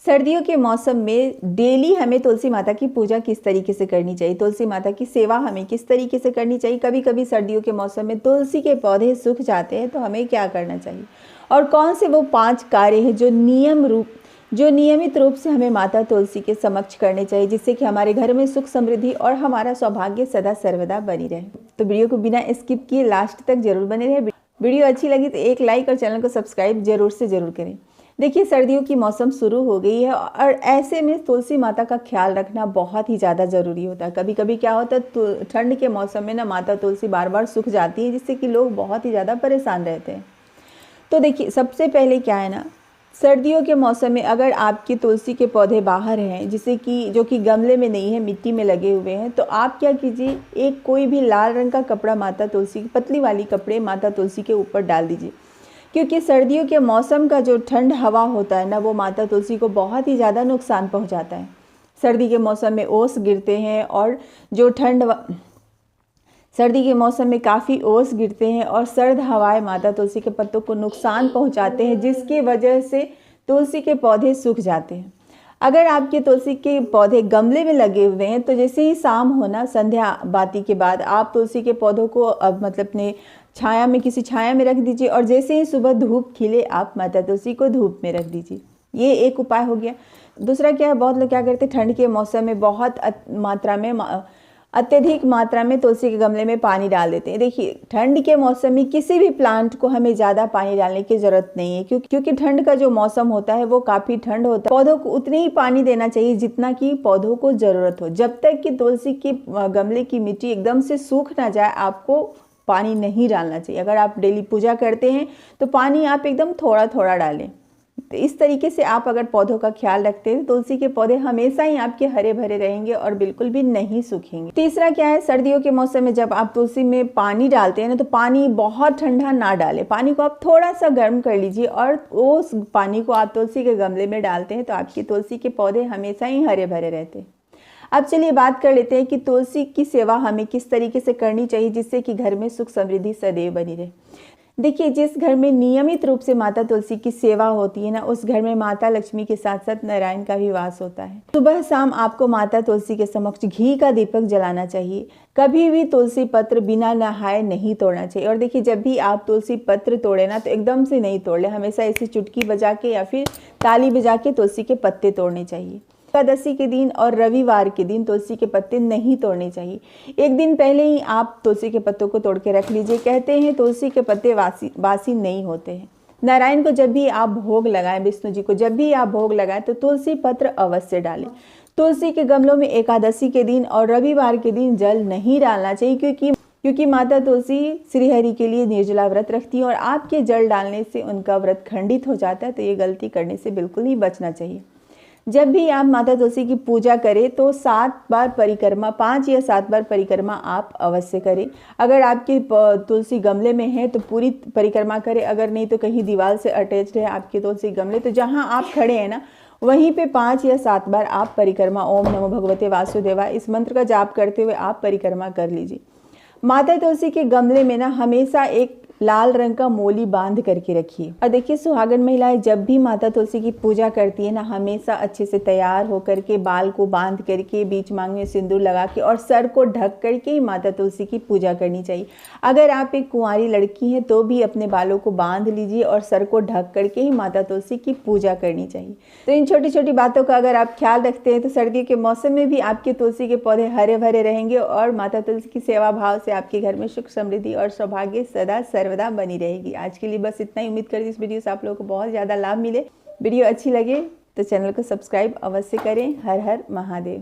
सर्दियों के मौसम में डेली हमें तुलसी माता की पूजा किस तरीके से करनी चाहिए, तुलसी माता की सेवा हमें किस तरीके से करनी चाहिए। कभी कभी सर्दियों के मौसम में तुलसी के पौधे सूख जाते हैं तो हमें क्या करना चाहिए, और कौन से वो 5 कार्य हैं जो नियमित रूप से हमें माता तुलसी के समक्ष करने चाहिए, जिससे कि हमारे घर में सुख समृद्धि और हमारा सौभाग्य सदा सर्वदा बनी रहे। तो वीडियो को बिना स्किप किए लास्ट तक जरूर बने रहे। वीडियो अच्छी लगी तो एक लाइक और चैनल को सब्सक्राइब जरूर से जरूर करें। देखिए, सर्दियों की मौसम शुरू हो गई है और ऐसे में तुलसी माता का ख्याल रखना बहुत ही ज़्यादा ज़रूरी होता है। कभी कभी क्या होता है, तो ठंड के मौसम में ना माता तुलसी बार बार सूख जाती है, जिससे कि लोग बहुत ही ज़्यादा परेशान रहते हैं। तो देखिए, सबसे पहले क्या है ना, सर्दियों के मौसम में अगर आपके तुलसी के पौधे बाहर हैं, जिसे कि जो कि गमले में नहीं है, मिट्टी में लगे हुए हैं, तो आप क्या कीजिए, एक कोई भी लाल रंग का कपड़ा माता तुलसी, पतली वाली कपड़े माता तुलसी के ऊपर डाल दीजिए। क्योंकि सर्दियों के मौसम का जो ठंड हवा होता है ना, वो माता तुलसी को बहुत ही ज़्यादा नुकसान पहुंचाता है। सर्दी के मौसम में ओस गिरते हैं और जो सर्दी के मौसम में काफ़ी ओस गिरते हैं और सर्द हवाएं माता तुलसी के पत्तों को नुकसान पहुंचाते हैं, जिसकी वजह से तुलसी के पौधे सूख जाते हैं। अगर आपके तुलसी के पौधे गमले में लगे हुए हैं तो जैसे ही शाम होना, संध्या बाती के बाद आप तुलसी के पौधों को मतलब अपने छाया में, किसी छाया में रख दीजिए, और जैसे ही सुबह धूप खिले आप माता तुलसी को धूप में रख दीजिए। ये एक उपाय हो गया। दूसरा क्या है, बहुत लोग क्या करते हैं, ठंड के मौसम में अत्यधिक मात्रा में तुलसी के गमले में पानी डाल देते हैं। देखिए, ठंड के मौसम में किसी भी प्लांट को हमें ज़्यादा पानी डालने की ज़रूरत नहीं है, क्योंकि ठंड का जो मौसम होता है वो काफ़ी ठंड होता है। पौधों को उतने ही पानी देना चाहिए जितना कि पौधों को ज़रूरत हो। जब तक कि तुलसी के गमले की मिट्टी एकदम से सूख ना जाए, आपको पानी नहीं डालना चाहिए। अगर आप डेली पूजा करते हैं तो पानी आप एकदम थोड़ा थोड़ा डालें। तो इस तरीके से आप अगर पौधों का ख्याल रखते हैं, तुलसी के पौधे हमेशा ही आपके हरे भरे रहेंगे और बिल्कुल भी नहीं सूखेंगे। तीसरा क्या है, सर्दियों के मौसम में जब आप तुलसी में पानी डालते हैं ना, तो पानी बहुत ठंडा ना डालें। पानी को आप थोड़ा सा गर्म कर लीजिए और उस पानी को आप तुलसी के गमले में डालते हैं तो आपकी तुलसी के पौधे हमेशा ही हरे भरे रहते हैं। अब चलिए बात कर लेते हैं कि तुलसी की सेवा हमें किस तरीके से करनी चाहिए, जिससे कि घर में सुख समृद्धि सदैव बनी रहे। देखिए, जिस घर में नियमित रूप से माता तुलसी की सेवा होती है ना, उस घर में माता लक्ष्मी के साथ साथ नारायण का भी वास होता है। सुबह शाम आपको माता तुलसी के समक्ष घी का दीपक जलाना चाहिए। कभी भी तुलसी पत्र बिना नहाए नहीं तोड़ना चाहिए। और देखिए, जब भी आप तुलसी पत्र तोड़े ना, तो एकदम से नहीं तोड़ ले, हमेशा ऐसी चुटकी बजा के या फिर ताली बजा के तुलसी के पत्ते तोड़ने चाहिए। एकादशी के दिन और रविवार के दिन तुलसी के पत्ते नहीं तोड़ने चाहिए। एक दिन पहले ही आप तुलसी के पत्तों को तोड़ के रख लीजिए। कहते हैं तुलसी के पत्ते बासी नहीं होते हैं। नारायण को जब भी आप भोग लगाएं, विष्णु जी को जब भी आप भोग लगाएं, तो तुलसी पत्र अवश्य डालें। तुलसी के गमलों में एकादशी के दिन और रविवार के दिन जल नहीं डालना चाहिए, क्योंकि माता तुलसी श्रीहरि के लिए निर्जला व्रत रखती है और आपके जल डालने से उनका व्रत खंडित हो जाता है। तो ये गलती करने से बिल्कुल ही बचना चाहिए। जब भी आप माता तुलसी की पूजा करें तो 5 या 7 बार परिक्रमा आप अवश्य करें। अगर आपकी तुलसी गमले में है तो पूरी परिक्रमा करें, अगर नहीं तो कहीं दीवार से अटैच्ड है आपके तुलसी गमले, तो जहां आप खड़े हैं ना, वहीं पे 5 या 7 बार आप परिक्रमा, ओम नमो भगवते वासुदेवाय, इस मंत्र का जाप करते हुए आप परिक्रमा कर लीजिए। माता तुलसी के गमले में ना हमेशा एक लाल रंग का मोली बांध करके रखिए। और देखिए, सुहागन महिलाएं जब भी माता तुलसी की पूजा करती है ना, हमेशा अच्छे से तैयार होकर के, बाल को बांध करके, बीच मांग में सिंदूर लगा के और सर को ढक करके ही माता तुलसी की पूजा करनी चाहिए। अगर आप एक कुंवारी लड़की हैं तो भी अपने बालों को बांध लीजिए और सर को ढक करके ही माता तुलसी की पूजा करनी चाहिए। तो इन छोटी छोटी बातों का अगर आप ख्याल रखते हैं तो सर्दियों के मौसम में भी आपके तुलसी के पौधे हरे भरे रहेंगे और माता तुलसी की सेवा भाव से आपके घर में सुख समृद्धि और सौभाग्य सदा सर्वदा बनी रहेगी। आज के लिए बस इतना ही। उम्मीद करती हूँ इस वीडियो से आप लोगों को बहुत ज़्यादा लाभ मिले। वीडियो अच्छी लगे तो चैनल को सब्सक्राइब अवश्य करें। हर हर महादेव।